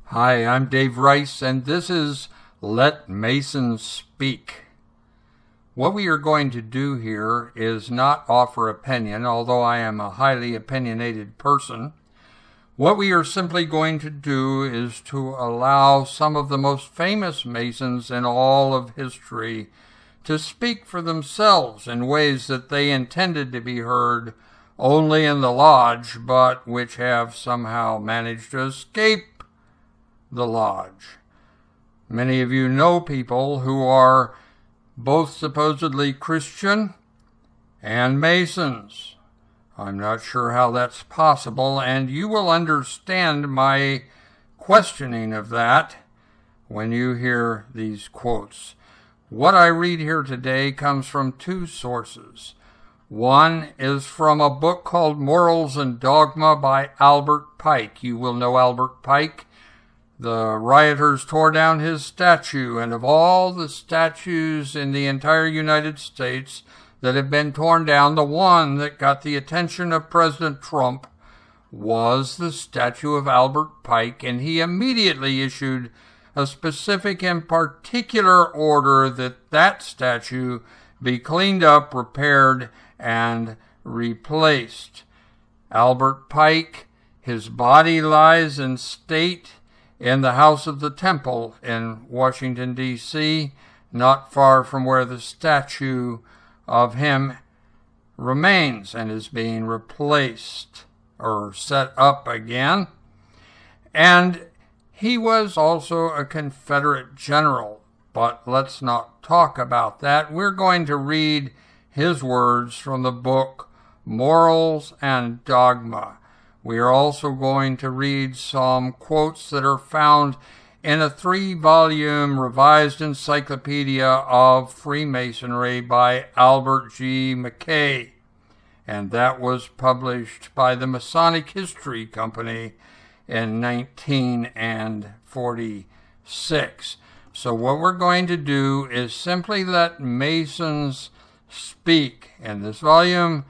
Hi, I'm Dave Rice, and this is Let Masons Speak. What we are going to do here is not offer opinion, although I am a highly opinionated person. What we are simply going to do is to allow some of the most famous Masons in all of history to speak for themselves in ways that they intended to be heard only in the lodge, but which have somehow managed to escape the lodge. Many of you know people who are both supposedly Christian and Masons. I'm not sure how that's possible, and you will understand my questioning of that when you hear these quotes. What I read here today comes from two sources. One is from a book called Morals and Dogma by Albert Pike. You will know Albert Pike. The rioters tore down his statue, and of all the statues in the entire United States that have been torn down, the one that got the attention of President Trump was the statue of Albert Pike, and he immediately issued a specific and particular order that that statue be cleaned up, repaired, and replaced. Albert Pike, his body lies in state in the House of the Temple in Washington, D.C., not far from where the statue of him remains and is being replaced or set up again. And he was also a Confederate general, but let's not talk about that. We're going to read his words from the book Morals and Dogma. We are also going to read some quotes that are found in a 3-volume revised encyclopedia of Freemasonry by Albert G. Mackey, and that was published by the Masonic History Company in 1946. So what we're going to do is simply let Masons speak. In this volume,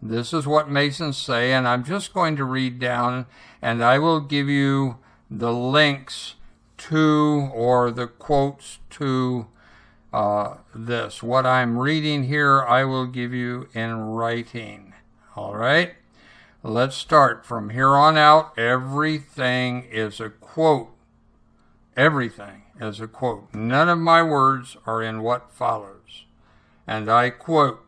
this is what Masons say, and I'm just going to read down, and I will give you the links to, or the quotes to this. What I'm reading here, I will give you in writing. All right? Let's start. From here on out, everything is a quote. Everything is a quote. None of my words are in what follows. And I quote,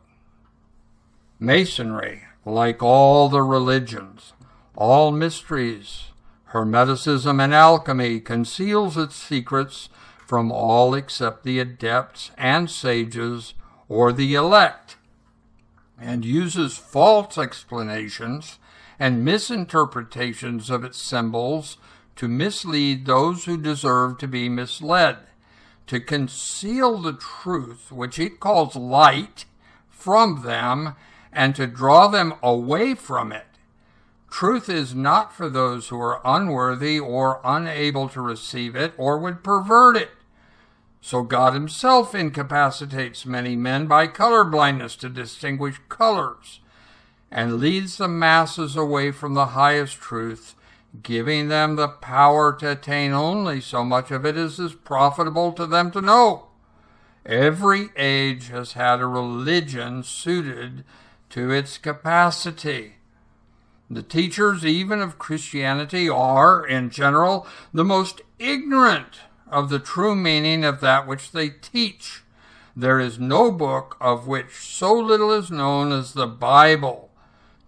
"Masonry, like all the religions, all mysteries, Hermeticism and alchemy, conceals its secrets from all except the adepts and sages or the elect, and uses false explanations and misinterpretations of its symbols to mislead those who deserve to be misled, to conceal the truth, which it calls light, from them, and to draw them away from it. Truth is not for those who are unworthy or unable to receive it or would pervert it. So God himself incapacitates many men by color blindness to distinguish colors, and leads the masses away from the highest truth, giving them the power to attain only so much of it as is profitable to them to know. Every age has had a religion suited to its capacity. The teachers, even of Christianity, are, in general, the most ignorant of the true meaning of that which they teach. There is no book of which so little is known as the Bible.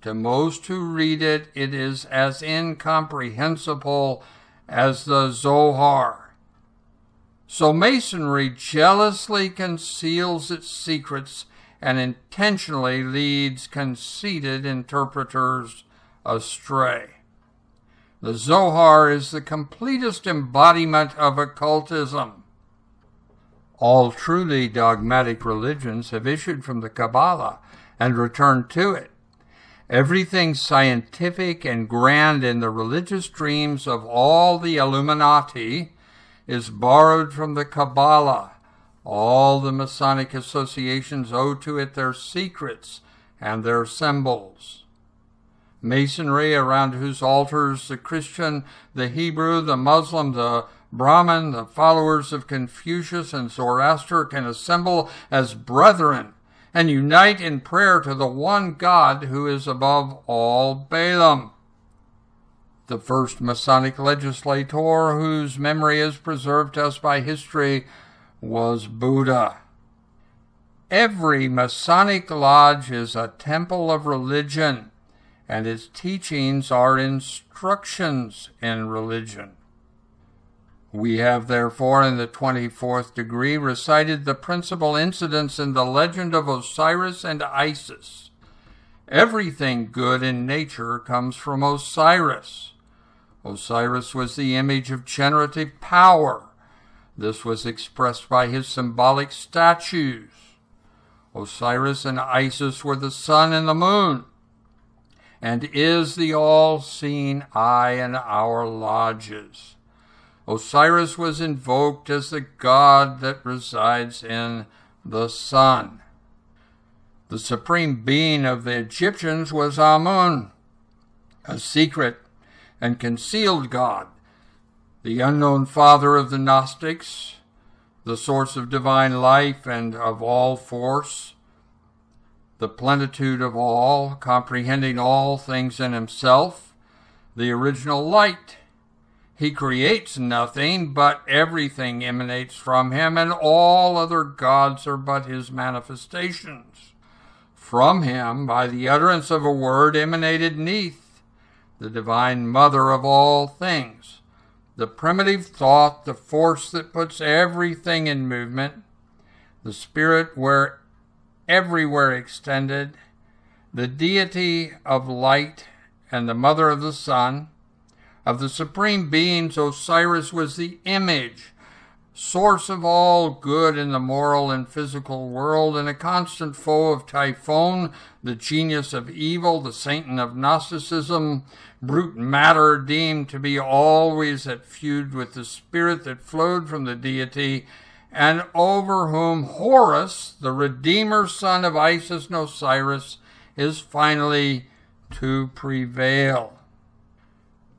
To most who read it, it is as incomprehensible as the Zohar. So Masonry jealously conceals its secrets and intentionally leads conceited interpreters astray. The Zohar is the completest embodiment of occultism. All truly dogmatic religions have issued from the Kabbalah and returned to it. Everything scientific and grand in the religious dreams of all the Illuminati is borrowed from the Kabbalah. All the Masonic associations owe to it their secrets and their symbols. Masonry, around whose altars the Christian, the Hebrew, the Muslim, the Brahmin, the followers of Confucius and Zoroaster can assemble as brethren and unite in prayer to the one God who is above all Balaam. The first Masonic legislator whose memory is preserved to us by history was Buddha. Every Masonic lodge is a temple of religion, and its teachings are instructions in religion. We have, therefore, in the 24th degree, recited the principal incidents in the legend of Osiris and Isis. Everything good in nature comes from Osiris. Osiris was the image of generative power. This was expressed by his symbolic statues. Osiris and Isis were the sun and the moon, and is the all-seeing eye in our lodges. Osiris was invoked as the god that resides in the sun. The supreme being of the Egyptians was Amun, a secret and concealed god, the unknown father of the Gnostics, the source of divine life and of all force, the plenitude of all, comprehending all things in himself, the original light. He creates nothing, but everything emanates from him, and all other gods are but his manifestations. From him, by the utterance of a word, emanated Neith, the divine mother of all things, the primitive thought, the force that puts everything in movement, the spirit everywhere extended, the deity of light and the mother of the sun. Of the supreme beings, Osiris was the image, source of all good in the moral and physical world, and a constant foe of Typhon, the genius of evil, the Satan of Gnosticism, brute matter deemed to be always at feud with the spirit that flowed from the deity, and over whom Horus, the redeemer son of Isis and Osiris, is finally to prevail.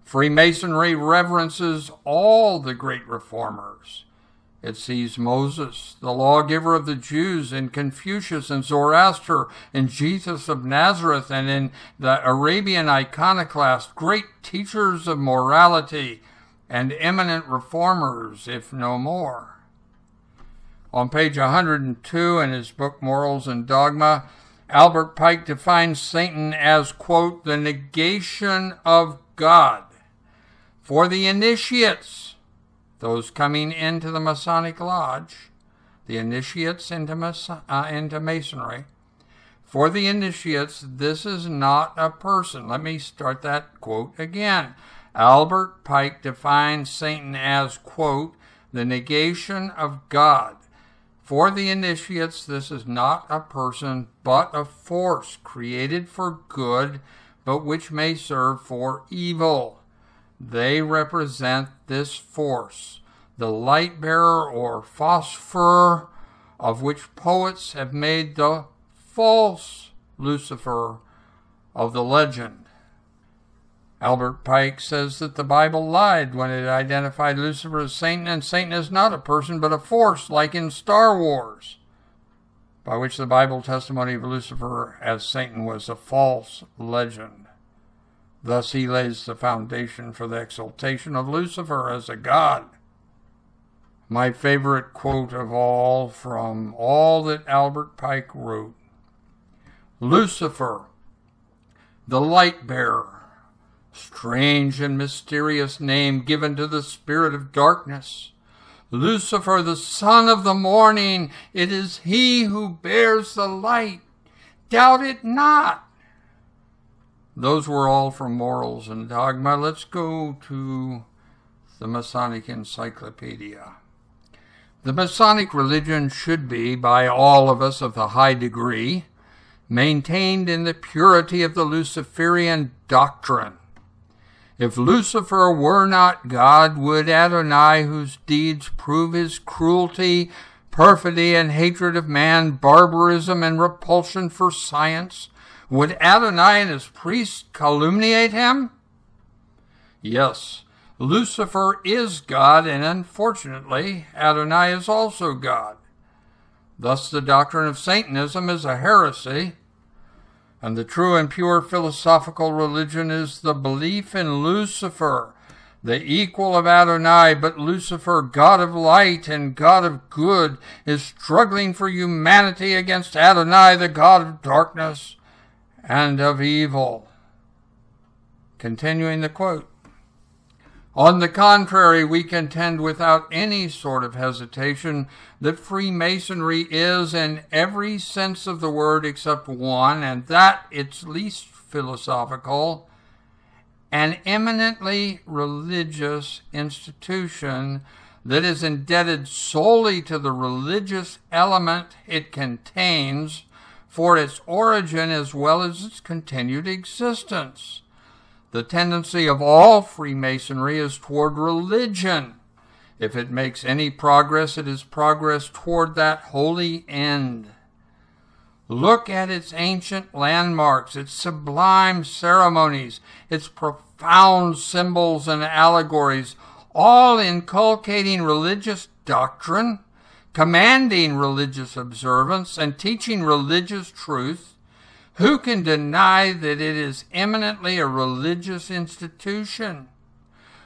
Freemasonry reverences all the great reformers. It sees Moses, the lawgiver of the Jews, in Confucius and Zoroaster, in Jesus of Nazareth, and in the Arabian iconoclast, great teachers of morality and eminent reformers, if no more. On page 102 in his book Morals and Dogma, Albert Pike defines Satan as, quote, the negation of God. For the initiates, those coming into the Masonic Lodge, the initiates into Masonry, for the initiates, this is not a person. Let me start that quote again. Albert Pike defines Satan as, quote, the negation of God. For the initiates, this is not a person, but a force created for good, but which may serve for evil. They represent this force, the light bearer or phosphor, of which poets have made the false Lucifer of the legend. Albert Pike says that the Bible lied when it identified Lucifer as Satan, and Satan is not a person but a force, like in Star Wars, by which the Bible testimony of Lucifer as Satan was a false legend. Thus he lays the foundation for the exaltation of Lucifer as a god. My favorite quote of all from all that Albert Pike wrote: Lucifer, the light bearer, strange and mysterious name given to the spirit of darkness. Lucifer, the son of the morning, it is he who bears the light. Doubt it not. Those were all from Morals and Dogma. Let's go to the Masonic Encyclopedia. The Masonic religion should be, by all of us of the high degree, maintained in the purity of the Luciferian doctrine. If Lucifer were not God, would Adonai, whose deeds prove his cruelty, perfidy, and hatred of man, barbarism, and repulsion for science, Would Adonai and his priests calumniate him? Yes, Lucifer is God, and unfortunately, Adonai is also God. Thus, the doctrine of Satanism is a heresy, and the true and pure philosophical religion is the belief in Lucifer, the equal of Adonai, but Lucifer, God of light and God of good, is struggling for humanity against Adonai, the God of darkness and of evil. Continuing the quote. On the contrary, we contend without any sort of hesitation that Freemasonry is, in every sense of the word except one, and that its least philosophical, an eminently religious institution that is indebted solely to the religious element it contains for its origin as well as its continued existence. The tendency of all Freemasonry is toward religion. If it makes any progress, it is progress toward that holy end. Look at its ancient landmarks, its sublime ceremonies, its profound symbols and allegories, all inculcating religious doctrine, commanding religious observance, and teaching religious truth. Who can deny that it is eminently a religious institution?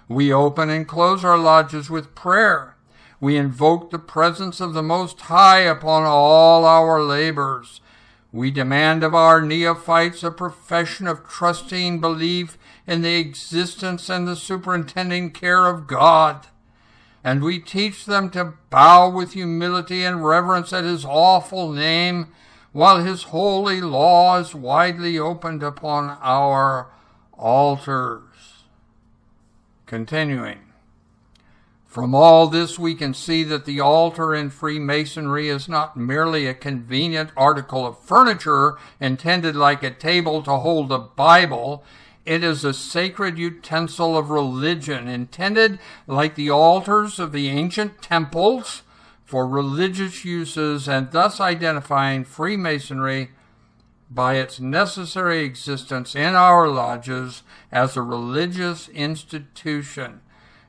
We open and close our lodges with prayer. We invoke the presence of the Most High upon all our labors. We demand of our neophytes a profession of trusting belief in the existence and the superintending care of God. And we teach them to bow with humility and reverence at His awful name, while His holy law is widely opened upon our altars. Continuing. From all this we can see that the altar in Freemasonry is not merely a convenient article of furniture intended like a table to hold a Bible. It is a sacred utensil of religion intended like the altars of the ancient temples for religious uses, and thus identifying Freemasonry by its necessary existence in our lodges as a religious institution.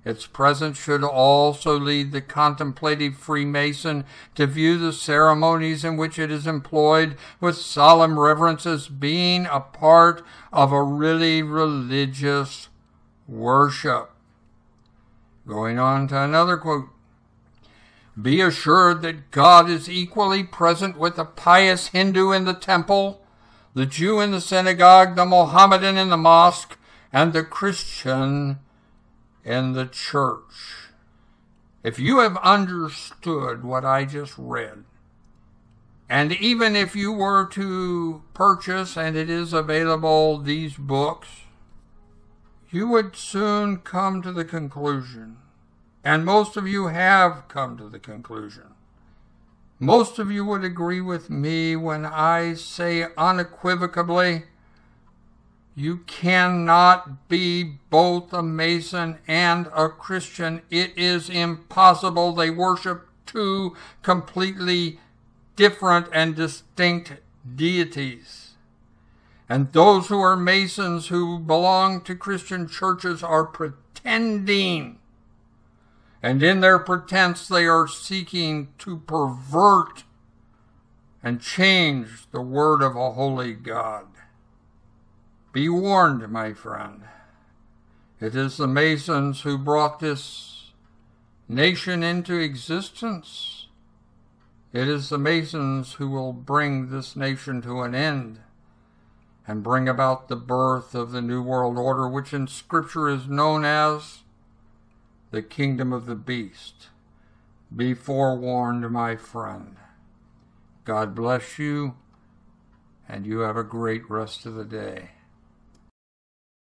Its presence should also lead the contemplative Freemason to view the ceremonies in which it is employed with solemn reverence as being a part of a really religious worship. Going on to another quote. Be assured that God is equally present with the pious Hindu in the temple, the Jew in the synagogue, the Mohammedan in the mosque, and the Christian in the church. If you have understood what I just read, and even if you were to purchase, and it is available, these books, you would soon come to the conclusion, and most of you have come to the conclusion. Most of you would agree with me when I say unequivocally, you cannot be both a Mason and a Christian. It is impossible. They worship two completely different and distinct deities. And those who are Masons who belong to Christian churches are pretending. And in their pretense, they are seeking to pervert and change the word of a holy God. Be warned, my friend. It is the Masons who brought this nation into existence. It is the Masons who will bring this nation to an end and bring about the birth of the New World Order, which in Scripture is known as the kingdom of the beast. Be forewarned, my friend. God bless you, and you have a great rest of the day.